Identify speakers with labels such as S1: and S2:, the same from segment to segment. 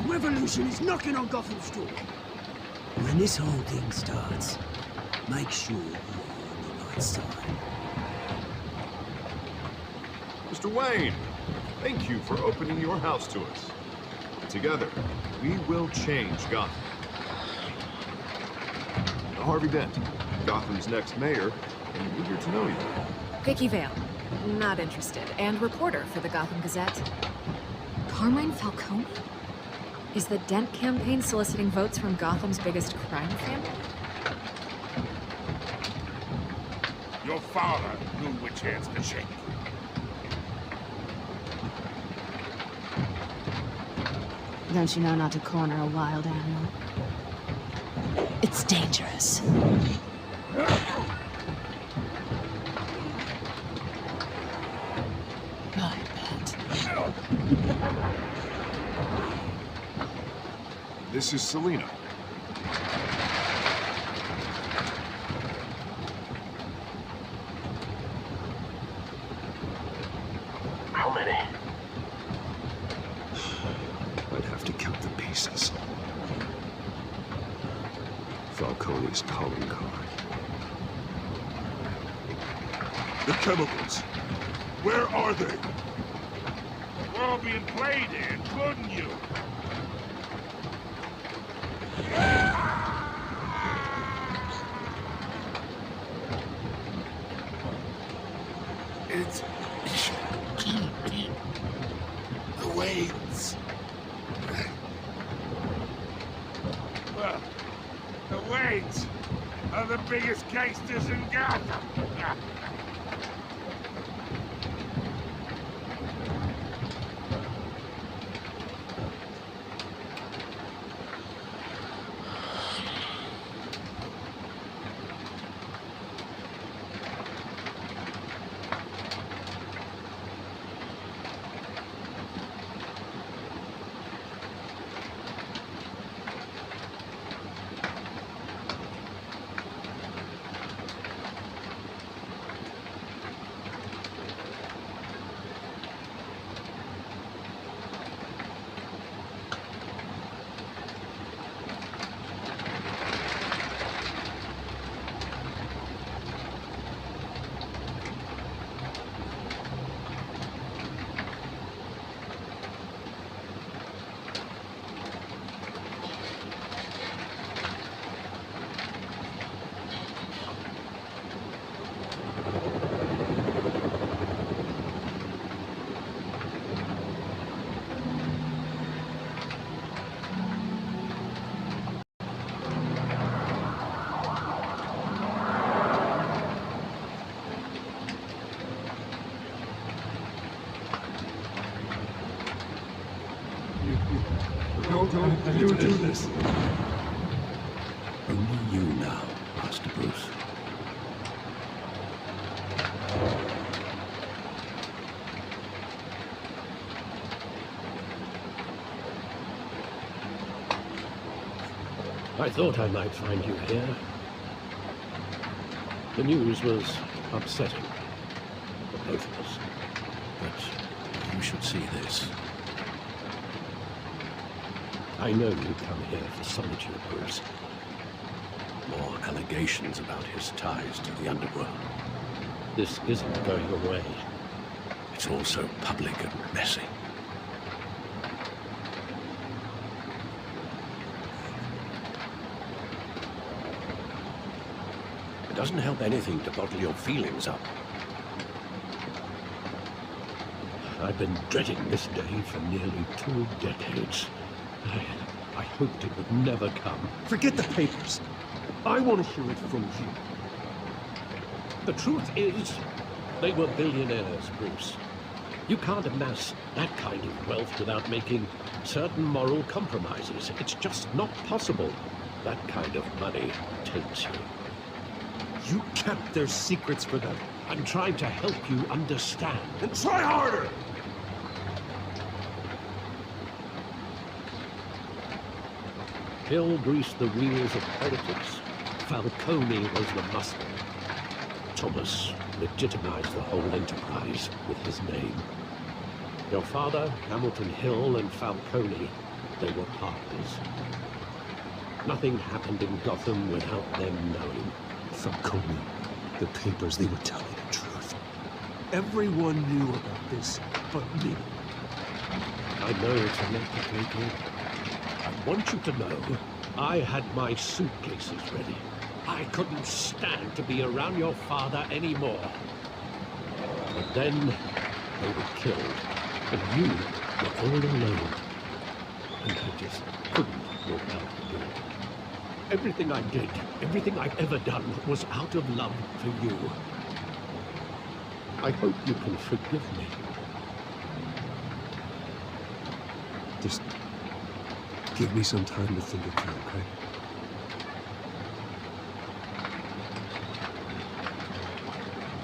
S1: Revolution is knocking on Gotham's door. When this whole thing starts, make sure you're on the right side.
S2: Mr. Wayne, thank you for opening your house to us. Together, we will change Gotham. Harvey Dent, Gotham's next mayor, and eager to know you.
S3: Vicky Vale, not interested, and reporter for the Gotham Gazette. Carmine Falcone? Is the Dent campaign soliciting votes from Gotham's biggest crime family?
S4: Your father knew which hands to shake.
S3: Don't you know not to corner a wild animal? It's dangerous. I bet.
S2: This is Selina.
S4: How many?
S5: I'd have to count the pieces. Falcone's calling card.
S4: The chemicals. Where are they? We're all being played, including you. It's... the Waynes. Well, the Waynes are the biggest gangsters in Gotham.
S5: Don't do this. Only you now, Master Bruce.
S6: I thought I might find you here. The news was upsetting for both of us.
S5: But you should see this.
S6: I know you come here for solitude, Bruce.
S5: More allegations about his ties to the underworld.
S6: This isn't going away.
S5: It's also public and messy. It doesn't help anything to bottle your feelings up.
S6: I've been dreading this day for nearly 2 decades. I hoped it would never come.
S1: Forget the papers. I want to hear it from you.
S6: The truth is, they were billionaires, Bruce. You can't amass that kind of wealth without making certain moral compromises. It's just not possible. That kind of money takes you.
S1: You kept their secrets for them.
S6: I'm trying to help you understand.
S1: Then try harder!
S6: Hill greased the wheels of politics. Falcone was the muscle. Thomas legitimized the whole enterprise with his name. Your father, Hamilton Hill, and Falcone they were partners. Nothing happened in Gotham without them knowing.
S1: Falcone, the papers, they were telling the truth. Everyone knew about this but me.
S6: I know it's a lot to take in. I want you to know, I had my suitcases ready. I couldn't stand to be around your father anymore. But then, they were killed, and you were all alone. And I just couldn't walk out the door. Everything I did, everything I've ever done, was out of love for you. I hope you can forgive me.
S1: Just give me some time to think it through, okay?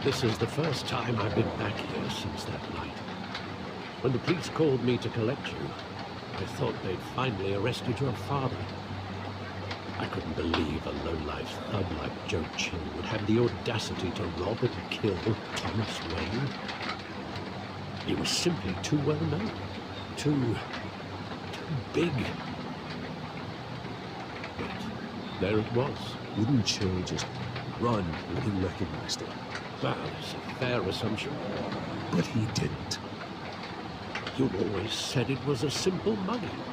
S6: This is the first time I've been back here since that night. When the police called me to collect you, I thought they'd finally arrested your father. I couldn't believe a low-life thug like Joe Chill would have the audacity to rob and kill Thomas Wayne. He was simply too well known, too big. But there it was.
S1: Wouldn't Chill just run when he recognized it?
S6: Well, it's a fair assumption.
S1: But he didn't.
S6: You always said it was a simple mugging.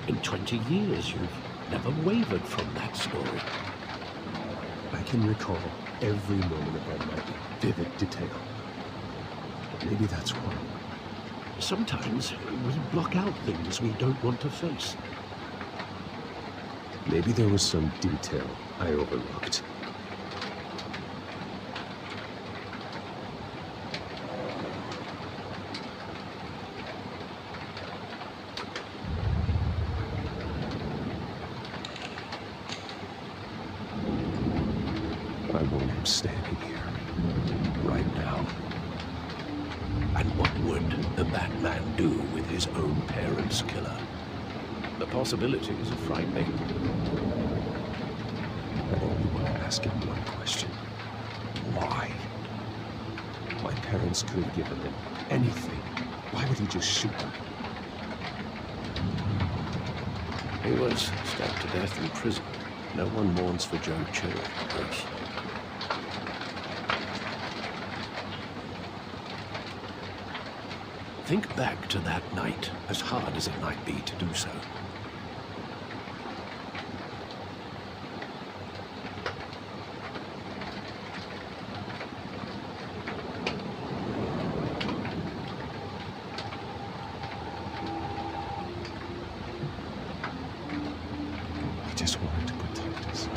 S6: In 20 years, you've never wavered from that story.
S1: I can recall every moment of that night in vivid detail. But maybe that's wrong.
S6: Sometimes we block out things we don't want to face.
S1: Maybe there was some detail I overlooked. I want him standing here, right now.
S5: And what would the Batman do with his own parents' killer? The possibilities are frightening.
S1: I only want to ask him one question. Why? My parents could have given him anything. Why would he just shoot them?
S5: He was stabbed to death in prison. No one mourns for Joe Chill, Bruce. Think back to that night, as hard as it might be to do so.
S1: He just wanted to protect us.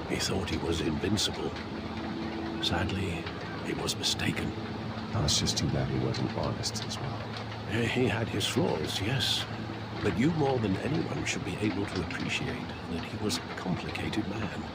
S5: He thought he was invincible. Sadly, he was mistaken.
S1: Oh, it's just too bad he wasn't honest as well.
S5: He had his flaws, yes. But you more than anyone should be able to appreciate that he was a complicated man.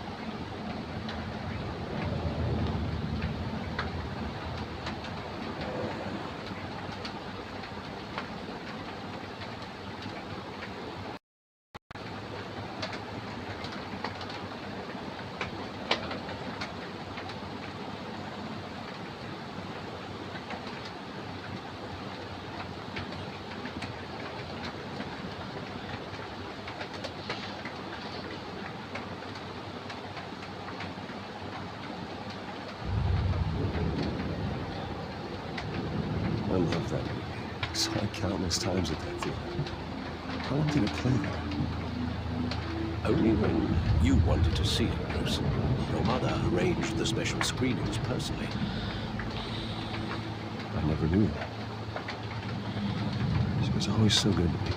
S1: I love that movie. Saw it countless times at that theater. How long did it play there?
S5: Only when you wanted to see it, Bruce. Your mother arranged the special screenings personally.
S1: I never knew that. She was always so good to me.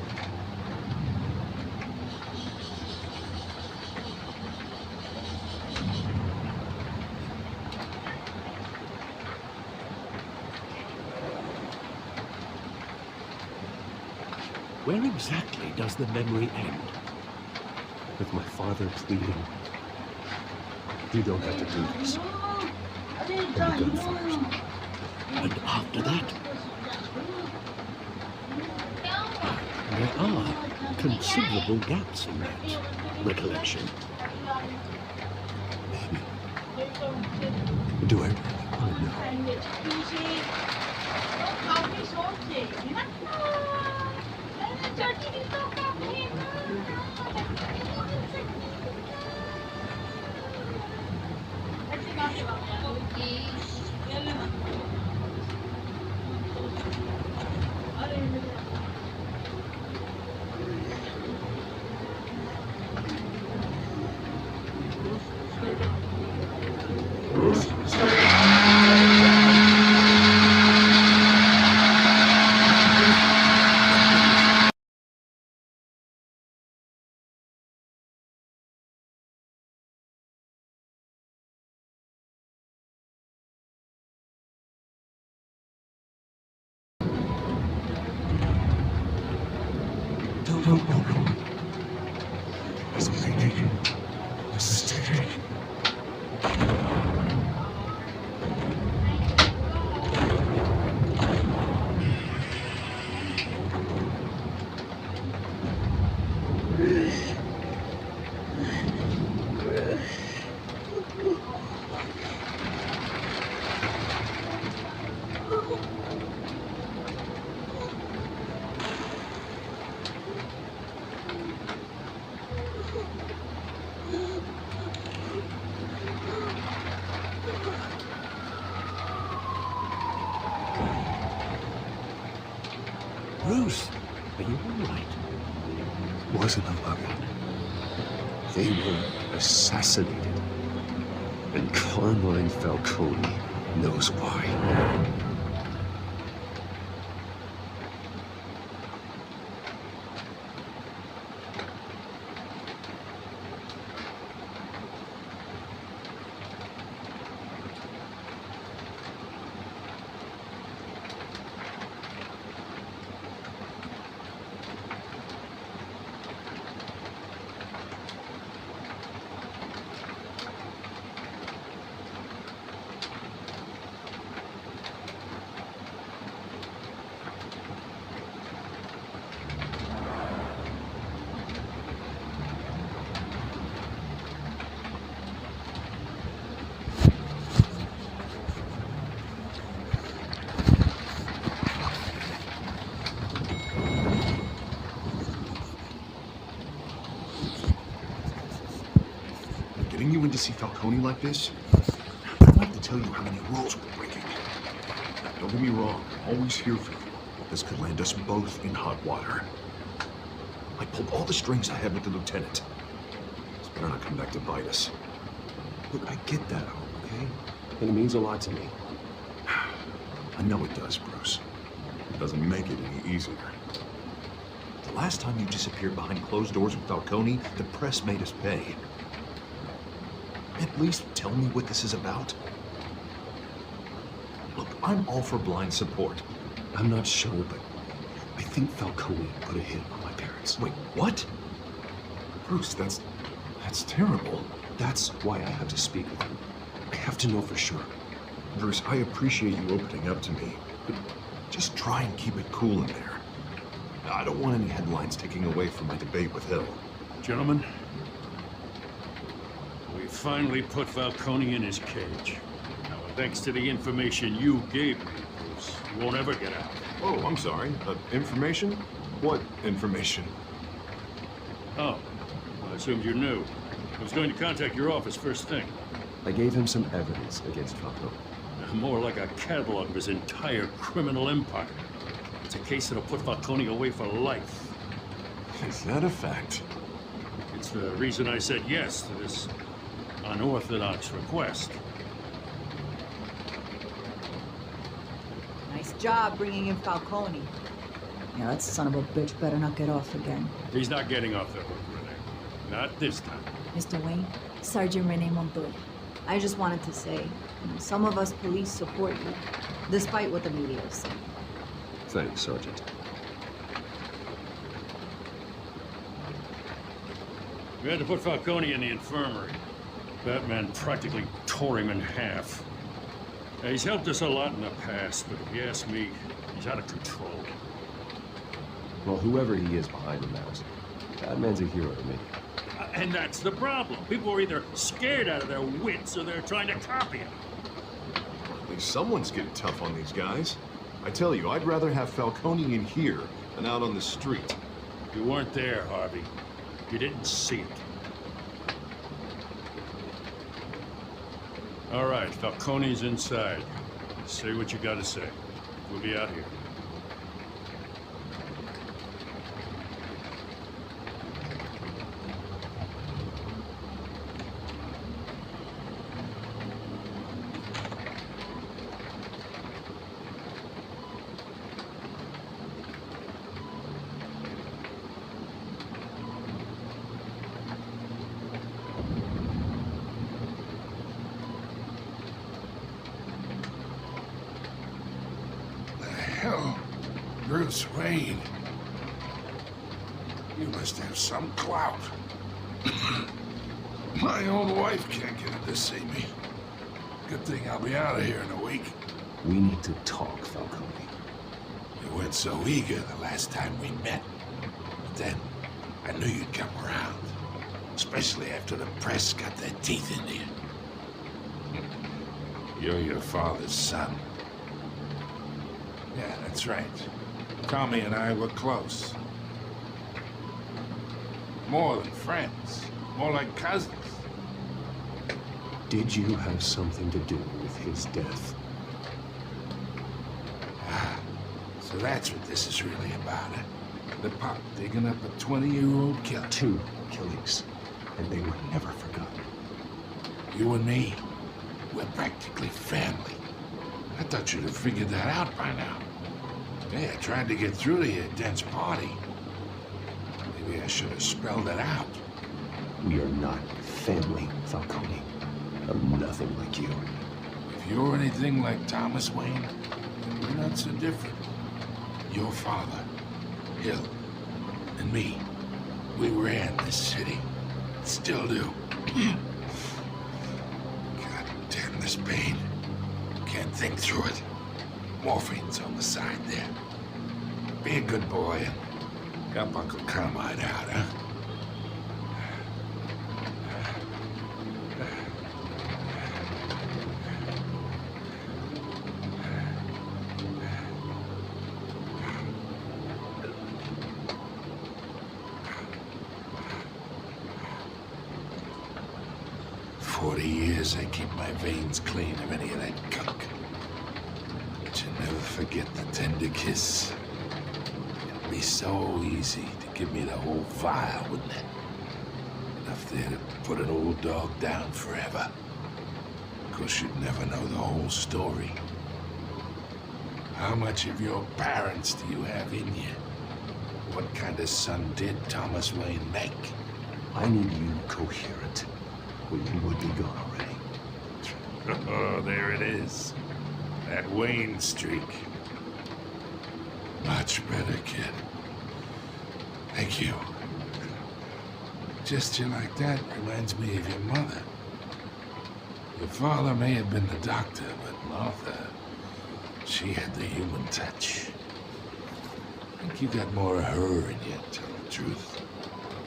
S6: Where exactly does the memory end?
S1: With my father pleading, you don't have to do this. And the gunfires.
S6: And after that? There are considerable gaps in that recollection.
S1: Maybe. Do I really want to know? Falcone is making a mistake.
S5: Bruce, are you all right?
S1: Wasn't a mugger. They were assassinated. And Carmine Falcone knows why.
S2: Getting you in to see Falcone like this? I'd like to tell you how many rules we're breaking. Don't get me wrong, I'm always here for you. This could land us both in hot water. I pulled all the strings I had with the lieutenant. This better not come back to bite us.
S1: Look, I get that, okay? And it means a lot to me.
S2: I know it does, Bruce. It doesn't make it any easier. The last time you disappeared behind closed doors with Falcone, the press made us pay. At least tell me what this is about. Look, I'm all for blind support.
S1: I'm not sure, but I think Falcone put a hit on my parents.
S2: Wait, what? Bruce, that's terrible.
S1: That's why I have to speak with him. I have to know for sure.
S2: Bruce, I appreciate you opening up to me, but just try and keep it cool in there. I don't want any headlines taking away from my debate with Hill.
S7: Gentlemen, we finally put Falcone in his cage. Now, thanks to the information you gave me, Bruce, he won't ever get out.
S2: Oh, I'm sorry. Information? What information?
S7: Oh, I assumed you knew. I was going to contact your office first thing.
S1: I gave him some evidence against Falcone.
S7: More like a catalog of his entire criminal empire. It's a case that'll put Falcone away for life.
S2: Is that a fact?
S7: It's the reason I said yes to this unorthodox request.
S8: Nice job bringing in Falcone. Yeah, that son of a bitch better not get off again.
S7: He's not getting off the hook, Renee. Not this time.
S8: Mr. Wayne, Sergeant Renee Montoya. I just wanted to say, some of us police support you, despite what the media is saying.
S1: Thanks, Sergeant.
S7: We had to put Falcone in the infirmary. Batman practically tore him in half. He's helped us a lot in the past, but if you ask me, he's out of control.
S1: Well, whoever he is behind the mask, that man's a hero to me.
S7: And that's the problem. People are either scared out of their wits or they're trying to copy him.
S2: At least someone's getting tough on these guys. I tell you, I'd rather have Falcone in here than out on the street.
S7: You weren't there, Harvey. You didn't see it. All right, Falcone's inside. Say what you gotta say. We'll be out here.
S4: Hell, Bruce Wayne. You must have some clout. My own wife can't get in to see me. Good thing I'll be out of here in a week.
S1: We need to talk, Falcone.
S4: You weren't so eager the last time we met. But then, I knew you'd come around. Especially after the press got their teeth into you. You're your father's son. Yeah, that's right. Tommy and I were close. More than friends. More like cousins.
S1: Did you have something to do with his death?
S4: Ah, so that's what this is really about, huh? The pop digging up a 20-year-old killer.
S1: 2 killings, and they were never forgotten.
S4: You and me, we're practically family. I thought you'd have figured that out by now. Yeah, I tried to get through to your dense party. Maybe I should have spelled it out.
S1: We are not family, Falcone. I'm nothing like you.
S4: If you're anything like Thomas Wayne, then we're not so different. Your father, Hill, and me, we ran this city. Still do. God damn this pain. Can't think through it. Morphine's on the side there. Be a good boy and help Uncle Carmine out, huh? I keep my veins clean of any of that gunk. But you never forget the tender kiss. It'd be so easy to give me the whole vial, wouldn't it? Enough there to put an old dog down forever. Of course, you'd never know the whole story. How much of your parents do you have in you? What kind of son did Thomas Wayne make?
S1: I need you coherent, or you would be gone already.
S4: Oh, there it is. That Wayne streak. Much better, kid. Thank you. Gesture like that reminds me of your mother. Your father may have been the doctor, but Martha, she had the human touch. I think you got more of her in you, to tell the truth.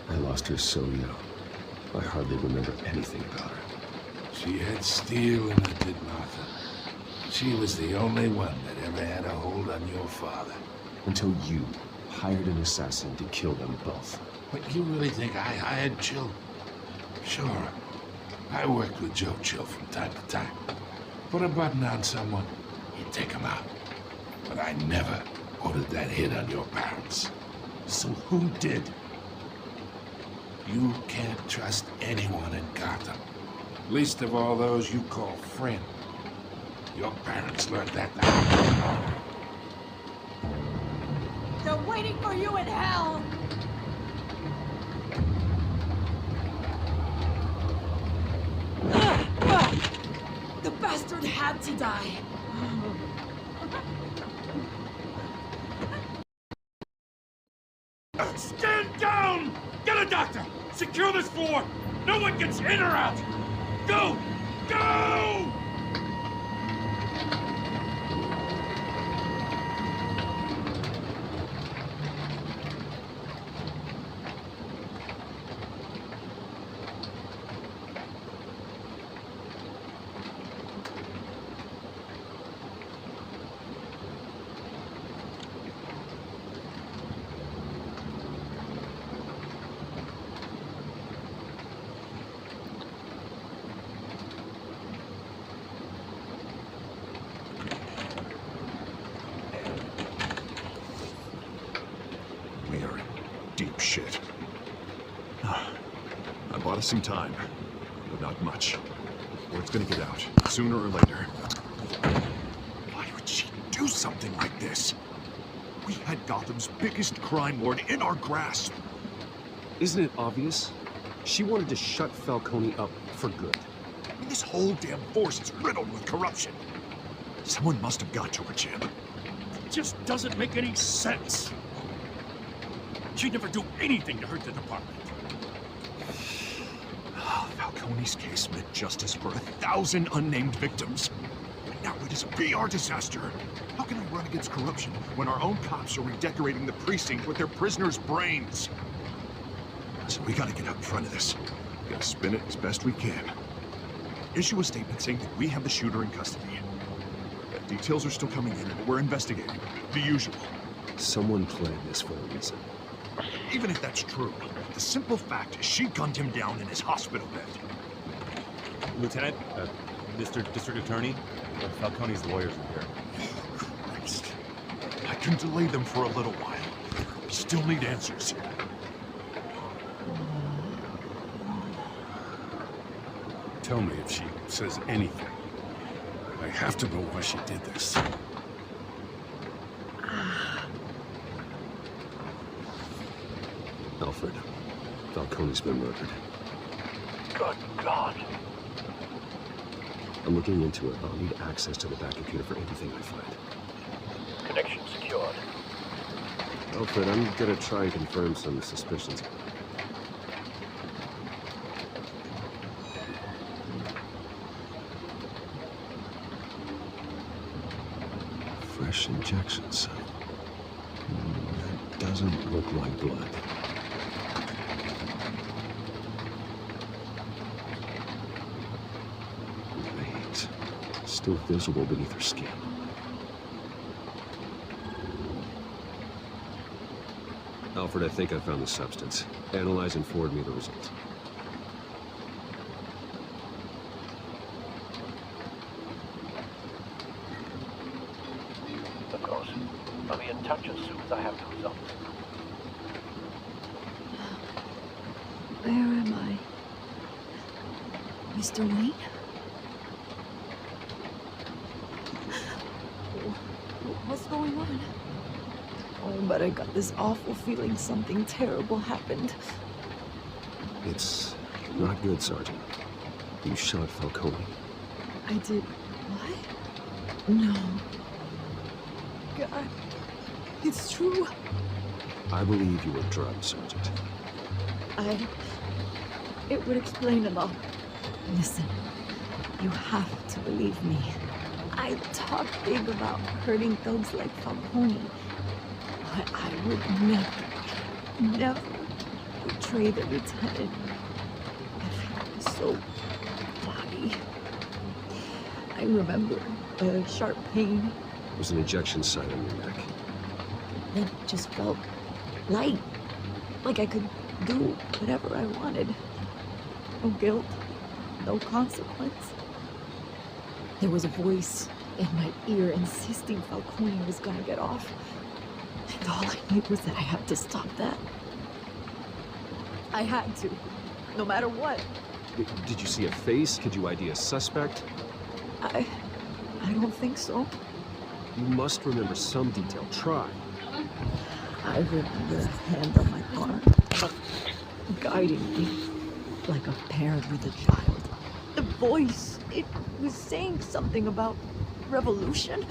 S1: I lost her so young. I hardly remember anything about her.
S4: She had steel in her, did Martha. She was the only one that ever had a hold on your father.
S1: Until you hired an assassin to kill them both.
S4: But you really think I hired Chill? Sure. I worked with Joe Chill from time to time. Put a button on someone, he'd take him out. But I never ordered that hit on your parents.
S1: So who did?
S4: You can't trust anyone in Gotham. Least of all those you call friend. Your parents learned that.
S8: They're waiting for you in hell! The bastard had to die.
S7: Stand down! Get a doctor! Secure this floor! No one gets in or out! Go! Go!
S2: Deep shit. I bought us some time, but not much. Word's gonna get out, sooner or later. Why would she do something like this? We had Gotham's biggest crime lord in our grasp.
S1: Isn't it obvious? She wanted to shut Falcone up for good.
S2: I mean, this whole damn force is riddled with corruption. Someone must have got to her, Jim.
S7: It just doesn't make any sense. She'd never do anything to hurt the department.
S2: Falcone's case meant justice for 1,000 unnamed victims. And now it is a PR disaster. How can I run against corruption when our own cops are redecorating the precinct with their prisoners' brains? So we gotta get out in front of this. We gotta spin it as best we can. Issue a statement saying that we have the shooter in custody. Details are still coming in and we're investigating. The usual.
S1: Someone planned this for a reason.
S2: Even if that's true, the simple fact is she gunned him down in his hospital bed.
S9: Lieutenant, Mr. District Attorney, Falcone's lawyers are here.
S2: Christ. I can delay them for a little while. We still need answers.
S7: Tell me if she says anything. I have to know why she did this.
S1: Alfred, Falcone's been murdered.
S5: Good God.
S1: I'm looking into it, but I'll need access to the back computer for anything I find.
S5: Connection secured.
S1: Alfred, I'm gonna try and confirm some suspicions. Fresh injection site. That doesn't look like blood. Veins. Still visible beneath her skin. Alfred, I think I found the substance. Analyze and forward me the results.
S5: Of course. I'll be in touch as soon as I have the results.
S8: Where am I? Mr. Wayne? What's going on? Oh, but I got this awful feeling something terrible happened.
S1: It's not good, Sergeant. You shot Falcone.
S8: I did what? No. God, it's true.
S1: I believe you were drugged, Sergeant.
S8: It would explain a lot. Listen, you have to believe me. I talk big about hurting thugs like Falcone, but I would never betray the lieutenant. I felt so foggy. I remember a sharp pain.
S1: It was an injection site on your neck.
S8: Then it just felt light, like I could do whatever I wanted. No guilt, no consequence. There was a voice in my ear insisting Falcone was gonna get off. And all I knew was that I had to stop that. I had to, no matter what.
S1: Did you see a face? Could you ID a suspect?
S8: I don't think so.
S1: You must remember some detail. Try.
S8: I remember a hand on my arm, guiding me like a parent with a child. The voice, it was saying something about revolution.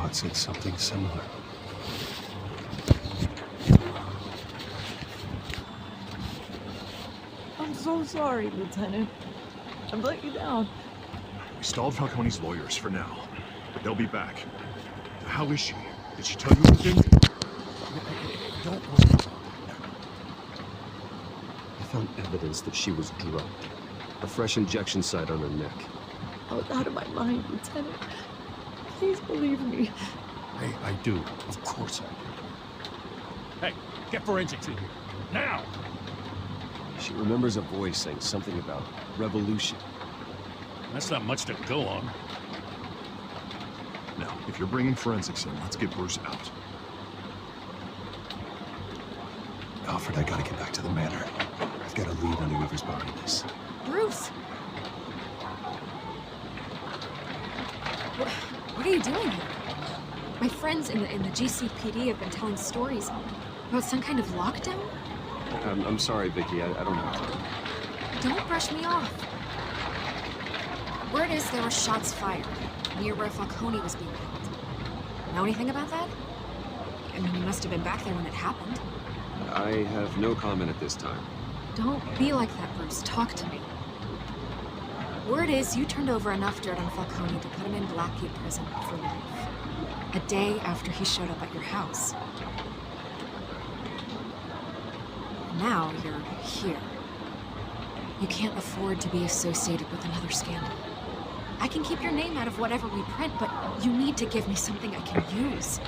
S1: Scott said something similar.
S8: I'm so sorry, Lieutenant. I've let you down.
S2: We stalled Falcone's lawyers for now, but they'll be back. How is she? Did she tell you anything?
S1: Don't worry about it. I found evidence that she was drugged. A fresh injection site on her neck.
S8: I was out of my mind, Lieutenant. Please believe me.
S7: I do. Of course I do. Hey, get forensics in here. Now!
S1: She remembers a voice saying something about revolution.
S7: That's not much to go on.
S2: Now, if you're bringing forensics in, let's get Bruce out.
S1: Alfred, I gotta get back to the manor. I've got a lead on whoever's behind this.
S3: Bruce! What are you doing here? My friends in the GCPD have been telling stories about some kind of lockdown?
S1: I'm sorry, Vicky. I don't have time.
S3: Don't brush me off. Word is there were shots fired near where Falcone was being held. Know anything about that? I mean, you must have been back there when it happened.
S1: I have no comment at this time.
S3: Don't be like that, Bruce. Talk to me. Word is you turned over enough dirt on Falcone to put him in Blackgate prison for life. A day after he showed up at your house. Now you're here. You can't afford to be associated with another scandal. I can keep your name out of whatever we print, but you need to give me something I can use.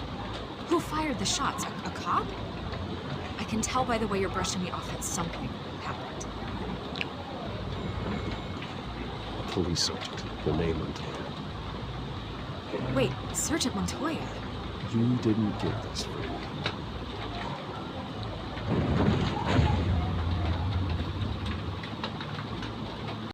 S3: Who fired the shots? A cop? I can tell by the way you're brushing me off that something happened.
S1: Police sergeant. The name Montoya.
S3: Wait, Sergeant Montoya?
S1: You didn't get this from me.